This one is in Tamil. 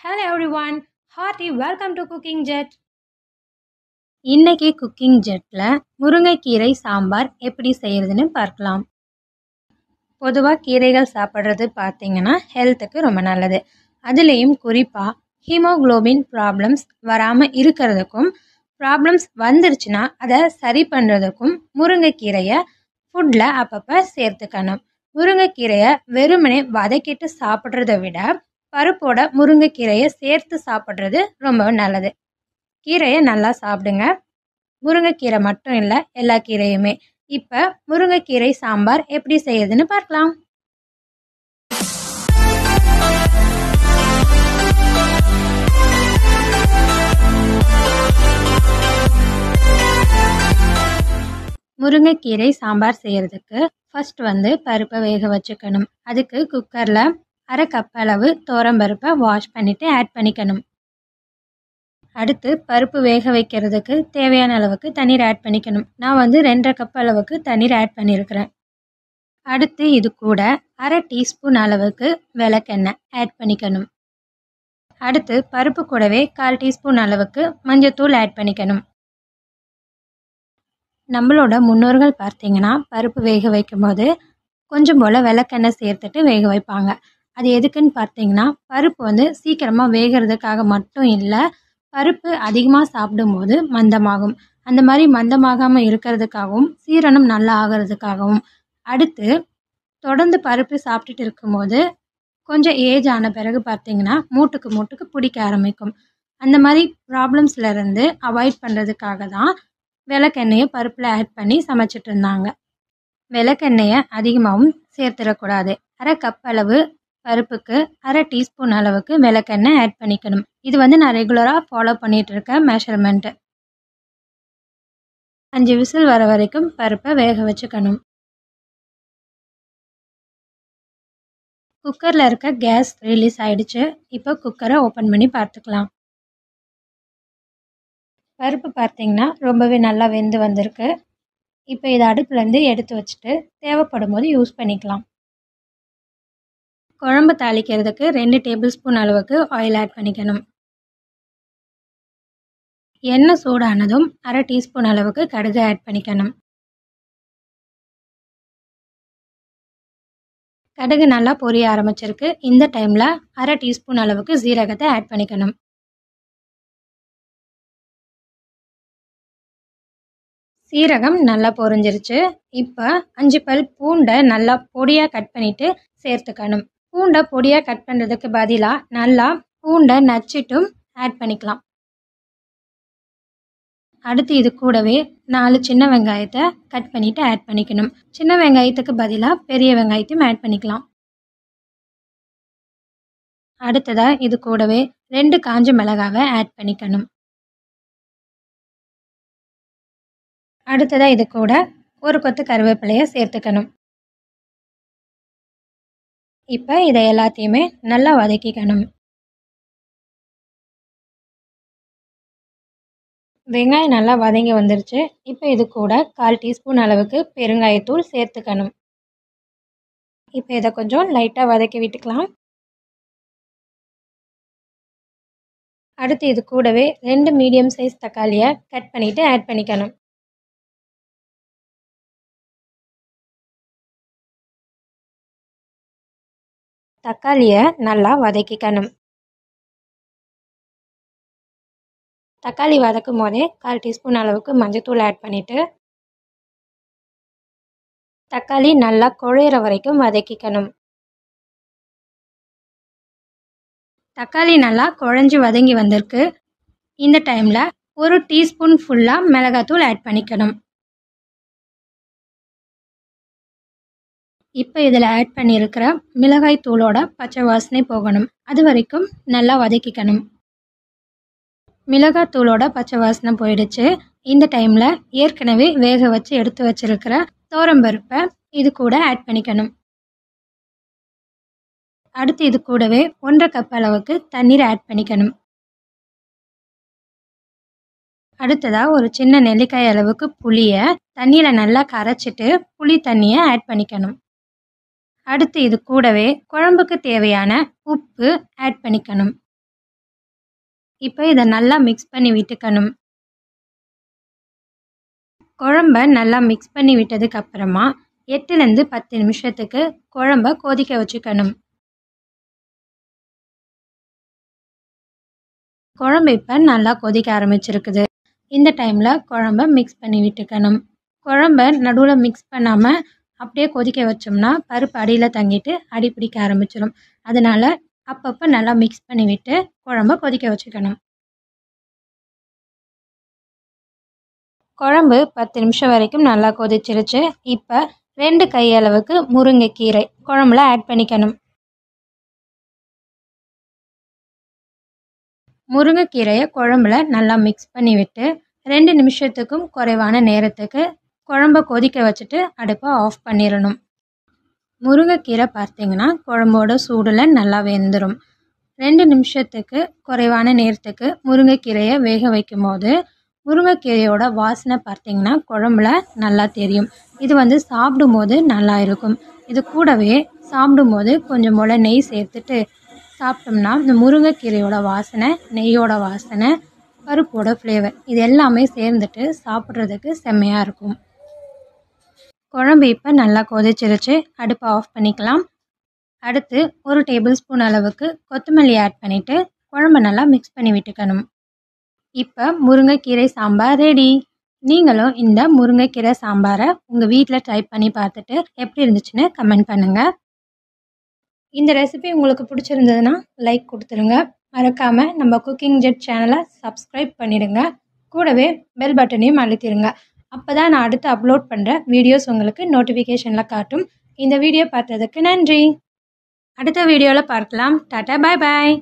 Hello everyone, hearty welcome to Cooking Jet. இன்னைக்கு குக்கிங் ஜெட்ல முருங்கைக்கீரை சாம்பார் எப்படி செய்யறதுன்னு பார்க்கலாம். பொதுவாக கீரைகள் சாப்பிட்றது பார்த்தீங்கன்னா ஹெல்த்துக்கு ரொம்ப நல்லது. அதுலேயும் குறிப்பாக ஹீமோக்ளோபின் ப்ராப்ளம்ஸ் வராமல் இருக்கிறதுக்கும் ப்ராப்ளம்ஸ் வந்துருச்சுன்னா அதை சரி பண்ணுறதுக்கும் முருங்கைக்கீரையை ஃபுட்டில் அப்பப்போ சேர்த்துக்கணும். முருங்கைக்கீரையை வெறுமனே வதக்கிட்டு சாப்பிட்றத விட பருப்போட முருங்கைக்கீரையை சேர்த்து சாப்பிட்றது ரொம்ப நல்லது. கீரையை நல்லா சாப்பிடுங்க. முருங்கைக்கீரை மட்டும் இல்லை, எல்லா கீரையுமே. இப்போ முருங்கைக்கீரை சாம்பார் எப்படி செய்யுதுன்னு பார்க்கலாம். முருங்கைக்கீரை சாம்பார் செய்யறதுக்கு ஃபர்ஸ்ட் பருப்பை வேக வச்சுக்கணும். அதுக்கு குக்கரில் 1/2 கப் அளவு துவரம்பருப்பை வாஷ் பண்ணிவிட்டு ஆட் பண்ணிக்கணும். அடுத்து பருப்பு வேக வைக்கிறதுக்கு தேவையான அளவுக்கு தண்ணீர் ஆட் பண்ணிக்கணும். நான் 2.5 கப் அளவுக்கு தண்ணீர் ஆட் பண்ணியிருக்கிறேன். அடுத்து இது கூட 1/2 டீஸ்பூன் அளவுக்கு விளக்கெண்ணெய் ஆட் பண்ணிக்கணும். அடுத்து பருப்பு கூடவே 1/4 டீஸ்பூன் அளவுக்கு மஞ்சத்தூள் ஆட் பண்ணிக்கணும். நம்மளோட முன்னோர்கள் பார்த்தீங்கன்னா பருப்பு வேக வைக்கும் போது கொஞ்சம் போல் விளக்கெண்ணெய் சேர்த்துட்டு வேக வைப்பாங்க. அது எதுக்குன்னு பார்த்தீங்கன்னா பருப்பு சீக்கிரமாக வேகிறதுக்காக மட்டும் இல்லை, பருப்பு அதிகமாக சாப்பிடும்போது மந்தமாகும். அந்த மாதிரி மந்தமாகாமல் இருக்கிறதுக்காகவும் சீரணம் நல்லா ஆகிறதுக்காகவும். அடுத்து தொடர்ந்து பருப்பு சாப்பிட்டுட்டு இருக்கும்போது கொஞ்சம் ஏஜ் ஆன பிறகு பார்த்தீங்கன்னா மூட்டுக்கு பிடிக்க ஆரம்பிக்கும். அந்த மாதிரி ப்ராப்ளம்ஸ்லேருந்து அவாய்ட் பண்ணுறதுக்காக தான் விளக்கெண்ணெயை பருப்பில் ஆட் பண்ணி சமைச்சிட்டு இருந்தாங்க. விளக்கெண்ணெயை அதிகமாகவும் சேர்த்துடக்கூடாது. 1/2 கப் அளவு பருப்புக்கு 1/2 டீஸ்பூன் அளவுக்கு விளக்கெண்ணெய் ஆட் பண்ணிக்கணும். இது நான் ரெகுலராக ஃபாலோ பண்ணிகிட்டு இருக்க மெஷர்மெண்ட்டு. 5 விசில் வர வரைக்கும் பருப்பை வேக வச்சுக்கணும். குக்கரில் இருக்க கேஸ் ரிலீஸ் ஆயிடுச்சு. இப்போ குக்கரை ஓப்பன் பண்ணி பார்த்துக்கலாம். பருப்பு பார்த்தீங்கன்னா ரொம்பவே நல்லா வெந்து வந்திருக்கு. இப்போ இதை அடுப்புலேருந்து எடுத்து வச்சுட்டு தேவைப்படும் போது யூஸ் பண்ணிக்கலாம். குழம்பு தாளிக்கிறதுக்கு 2 டேபிள் ஸ்பூன் அளவுக்கு ஆயில் ஆட் பண்ணிக்கணும். எண்ணெய் சூடானதும் 1/2 டீஸ்பூன் அளவுக்கு கடுகு ஆட் பண்ணிக்கணும். கடுகு நல்லா பொரிய ஆரம்பிச்சிருக்கு. இந்த டைமில் 1/2 டீஸ்பூன் அளவுக்கு சீரகத்தை ஆட் பண்ணிக்கணும். சீரகம் நல்லா பொரிஞ்சிருச்சு. இப்போ 5 பல் பூண்டை நல்லா பொடியாக கட் பண்ணிவிட்டு சேர்த்துக்கணும். பூண்டை பொடியாக கட் பண்ணுறதுக்கு பதிலாக நல்லா பூண்டை நச்சிட்டும் ஆட் பண்ணிக்கலாம். அடுத்து இது கூடவே 4 சின்ன வெங்காயத்தை கட் பண்ணிவிட்டு ஆட் பண்ணிக்கணும். சின்ன வெங்காயத்துக்கு பதிலாக பெரிய வெங்காயத்தையும் ஆட் பண்ணிக்கலாம். அடுத்ததாக இது கூடவே 2 காஞ்ச மிளகாவை ஆட் பண்ணிக்கணும். அடுத்ததாக இது கூட ஒரு கொத்து கருவேப்பிலையை சேர்த்துக்கணும். இப்போ இதை எல்லாத்தையுமே நல்லா வதக்கிக்கணும். வெங்காயம் நல்லா வதங்கி வந்துருச்சு. இப்போ இது கூட 1/4 டீஸ்பூன் அளவுக்கு பெருங்காயத்தூள் சேர்த்துக்கணும். இப்போ இதை கொஞ்சம் லைட்டாக வதக்கி விட்டுக்கலாம். அடுத்து இது கூடவே 2 மீடியம் சைஸ் தக்காளியை கட் பண்ணிவிட்டு ஆட் பண்ணிக்கணும். தக்காளியை நல்லா வதக்கிக்கணும். தக்காளி வதக்கும் போதே 1/4 டீஸ்பூன் அளவுக்கு மஞ்சத்தூள் ஆட் பண்ணிவிட்டு தக்காளி நல்லா குழையிற வரைக்கும் வதக்கிக்கணும். தக்காளி நல்லா குழஞ்சி வதங்கி வந்திருக்கு. இந்த டைமில் 1 டீஸ்பூன் ஃபுல்லாக மிளகாத்தூள் ஆட் பண்ணிக்கணும். இப்போ இதில் ஆட் பண்ணியிருக்கிற மிளகாய் தூளோட பச்சை வாசனை போகணும். அது வரைக்கும் நல்லா வதக்கிக்கணும். மிளகாய் தூளோட பச்சை வாசனை போயிடுச்சு. இந்த டைமில் ஏற்கனவே வேக வச்சு எடுத்து வச்சிருக்கிற துவரம்பருப்பை இது கூட ஆட் பண்ணிக்கணும். அடுத்து இது கூடவே 1/2 கப் அளவுக்கு தண்ணீர் ஆட் பண்ணிக்கணும். அடுத்ததாக ஒரு சின்ன நெல்லிக்காய் அளவுக்கு புளியை தண்ணியில் நல்லா கரைச்சிட்டு புளி தண்ணியை ஆட் பண்ணிக்கணும். அடுத்து இது கூடவே குழம்புக்கு தேவையான உப்பு ஆட் பண்ணிக்கணும். இப்போ இதை நல்லா மிக்ஸ் பண்ணி விட்டுக்கணும். குழம்ப நல்லா மிக்ஸ் பண்ணி விட்டதுக்கு அப்புறமா 8லேருந்து 10 நிமிஷத்துக்கு குழம்ப கொதிக்க வச்சுக்கணும். குழம்பு இப்போ நல்லா கொதிக்க ஆரம்பிச்சிருக்குது. இந்த டைமில் குழம்ப மிக்ஸ் பண்ணி விட்டுக்கணும். குழம்ப நடுவில் மிக்ஸ் பண்ணாமல் அப்படியே கொதிக்க வச்சோம்னா பருப்பு அடியில் தங்கிட்டு அடி பிடிக்க ஆரம்பிச்சிடும். அதனால் அப்பப்போ நல்லா மிக்ஸ் பண்ணி விட்டு குழம்ப கொதிக்க வச்சுக்கணும். குழம்பு 10 நிமிஷம் வரைக்கும் நல்லா கொதிச்சிருச்சு. இப்போ 2 கையளவுக்கு முருங்கைக்கீரை குழம்புல ஆட் பண்ணிக்கணும். முருங்கைக்கீரையை குழம்புல நல்லா மிக்ஸ் பண்ணி விட்டு 2 நிமிஷத்துக்கும் குறைவான நேரத்துக்கு குழம்ப கொதிக்க வச்சுட்டு அடுப்பை ஆஃப் பண்ணிடணும். முருங்கைக்கீரை பார்த்தீங்கன்னா குழம்போட சூடில் நல்லா வெந்துடும். 2 நிமிஷத்துக்கு குறைவான நேரத்துக்கு முருங்கைக்கீரையை வேக வைக்கும் போது முருங்கைக்கீரையோட வாசனை பார்த்தீங்கன்னா குழம்புல நல்லா தெரியும். இது சாப்பிடும்போது நல்லா இருக்கும். இது கூடவே சாப்பிடும்போது கொஞ்சம் போல் நெய் சேர்த்துட்டு சாப்பிட்டோம்னா இந்த முருங்கைக்கீரையோட வாசனை, நெய்யோட வாசனை, பருப்போட ஃப்ளேவர் இது எல்லாமே சேர்ந்துட்டு சாப்பிட்றதுக்கு செம்மையாக இருக்கும். குழம்பு இப்போ நல்லா கொதிச்சிருச்சு. அடுப்பை ஆஃப் பண்ணிக்கலாம். அடுத்து 1 டேபிள் ஸ்பூன் அளவுக்கு கொத்தமல்லி ஆட் பண்ணிவிட்டு குழம்பு நல்லா மிக்ஸ் பண்ணி விட்டுக்கணும். இப்போ முருங்கைக்கீரை சாம்பார் ரெடி. நீங்களும் இந்த முருங்கைக்கீரை சாம்பாரை உங்கள் வீட்டில் ட்ரை பண்ணி பார்த்துட்டு எப்படி இருந்துச்சுன்னு கமெண்ட் பண்ணுங்கள். இந்த ரெசிபி உங்களுக்கு பிடிச்சிருந்ததுன்னா லைக் கொடுத்துருங்க. மறக்காமல் நம்ம குக்கிங் ஜெட் சேனலை சப்ஸ்கிரைப் பண்ணிடுங்க. கூடவே பெல் பட்டனையும் அழுத்திடுங்க. அப்போ தான் நான் அடுத்து அப்லோட் பண்ணுற வீடியோஸ் உங்களுக்கு நோட்டிஃபிகேஷனில் காட்டும். இந்த வீடியோ பார்த்ததுக்கு நன்றி. அடுத்த வீடியோவில் பார்க்கலாம். டாடா, பாய் பாய்.